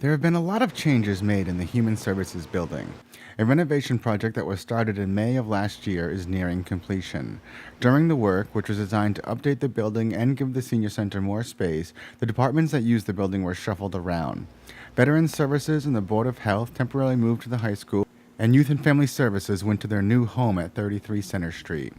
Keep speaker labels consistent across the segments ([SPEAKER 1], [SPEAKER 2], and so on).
[SPEAKER 1] There have been a lot of changes made in the Human Services building. A renovation project that was started in May of last year is nearing completion. During the work, which was designed to update the building and give the senior center more space, the departments that used the building were shuffled around. Veterans Services and the Board of Health temporarily moved to the high school, and Youth and Family Services went to their new home at 33 Center Street.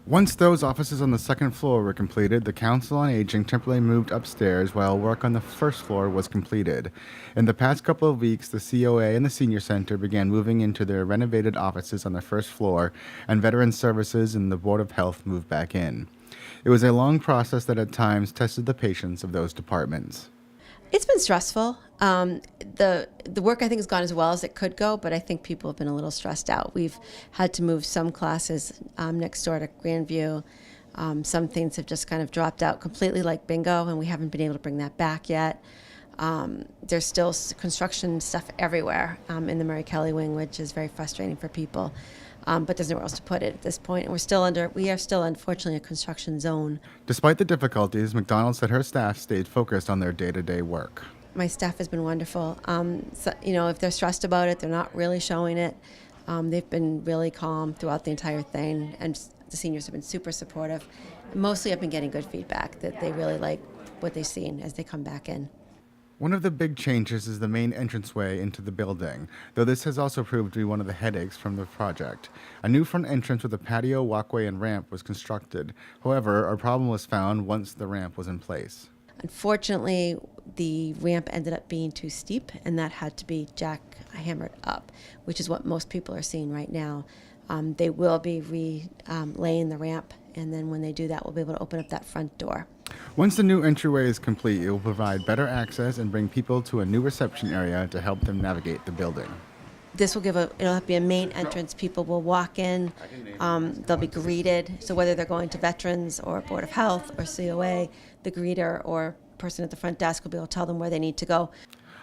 [SPEAKER 1] Once those offices on the second floor were completed, the Council on Aging temporarily moved upstairs while work on the first floor was completed. In the past couple of weeks, the COA and the Senior Center began moving into their renovated offices on the first floor, and Veterans Services and the Board of Health moved back in. It was a long process that at times tested the patience of those departments.
[SPEAKER 2] It's been stressful. The work I think has gone as well as it could go, but I think people have been a little stressed out. We've had to move some classes next door to Grandview. Some things have just kind of dropped out completely, like bingo, and we haven't been able to bring that back yet. There's still construction stuff everywhere in the Murray Kelly wing, which is very frustrating for people. But there's nowhere else to put it at this point. And we are still unfortunately a construction zone.
[SPEAKER 1] Despite the difficulties, McDonald said her staff stayed focused on their day-to-day work.
[SPEAKER 2] My staff has been wonderful. If they're stressed about it, they're not really showing it. They've been really calm throughout the entire thing, and the seniors have been super supportive. Mostly I've been getting good feedback that they really like what they've seen as they come back in.
[SPEAKER 1] One of the big changes is the main entranceway into the building, though this has also proved to be one of the headaches from the project. A new front entrance with a patio, walkway, and ramp was constructed. However, a problem was found once the ramp was in place.
[SPEAKER 2] Unfortunately, the ramp ended up being too steep, and that had to be jackhammered up, which is what most people are seeing right now. They will be laying the ramp, and then when they do that, we'll be able to open up that front door.
[SPEAKER 1] Once the new entryway is complete, it will provide better access and bring people to a new reception area to help them navigate the building.
[SPEAKER 2] This will it'll be a main entrance. People will walk in, they'll be greeted. So whether they're going to Veterans or Board of Health or COA, the greeter or person at the front desk will be able to tell them where they need to go.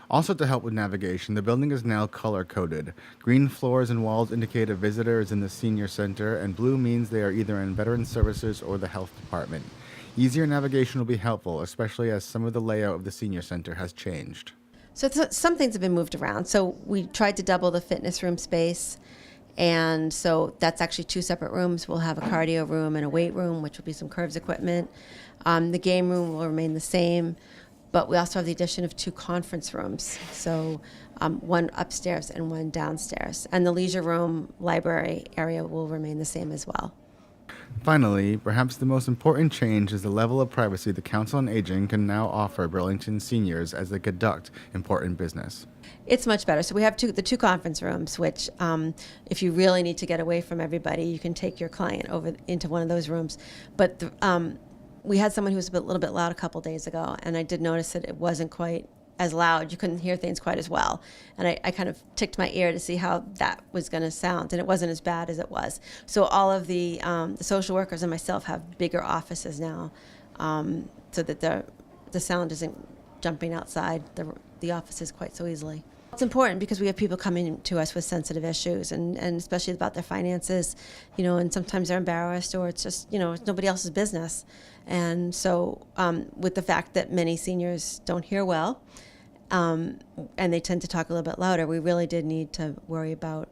[SPEAKER 1] Also, to help with navigation, the building is now color-coded. Green floors and walls indicate a visitor is in the senior center, and blue means they are either in Veterans Services or the health department. Easier navigation will be helpful, especially as some of the layout of the senior center has changed.
[SPEAKER 2] So some things have been moved around. So we tried to double the fitness room space, and so that's actually two separate rooms. We'll have a cardio room and a weight room, which will be some curves equipment. The game room will remain the same, but we also have the addition of two conference rooms, so one upstairs and one downstairs. And the leisure room library area will remain the same as well.
[SPEAKER 1] Finally, perhaps the most important change is the level of privacy the Council on Aging can now offer Burlington seniors as they conduct important business.
[SPEAKER 2] It's much better. So we have the two conference rooms, which if you really need to get away from everybody, you can take your client over into one of those rooms. But we had someone who was a little bit loud a couple days ago, and I did notice that it wasn't quite as loud. You couldn't hear things quite as well. And I kind of ticked my ear to see how that was going to sound, and it wasn't as bad as it was. So all of the social workers and myself have bigger offices now, so that the sound isn't jumping outside the offices quite so easily. It's important because we have people coming to us with sensitive issues, and especially about their finances, and sometimes they're embarrassed, or it's just, it's nobody else's business. And so with the fact that many seniors don't hear well, and they tend to talk a little bit louder, we really did need to worry about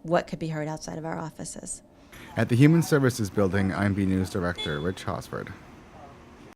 [SPEAKER 2] what could be heard outside of our offices.
[SPEAKER 1] At the Human Services Building, I'm BNEWS Director Rich Hosford.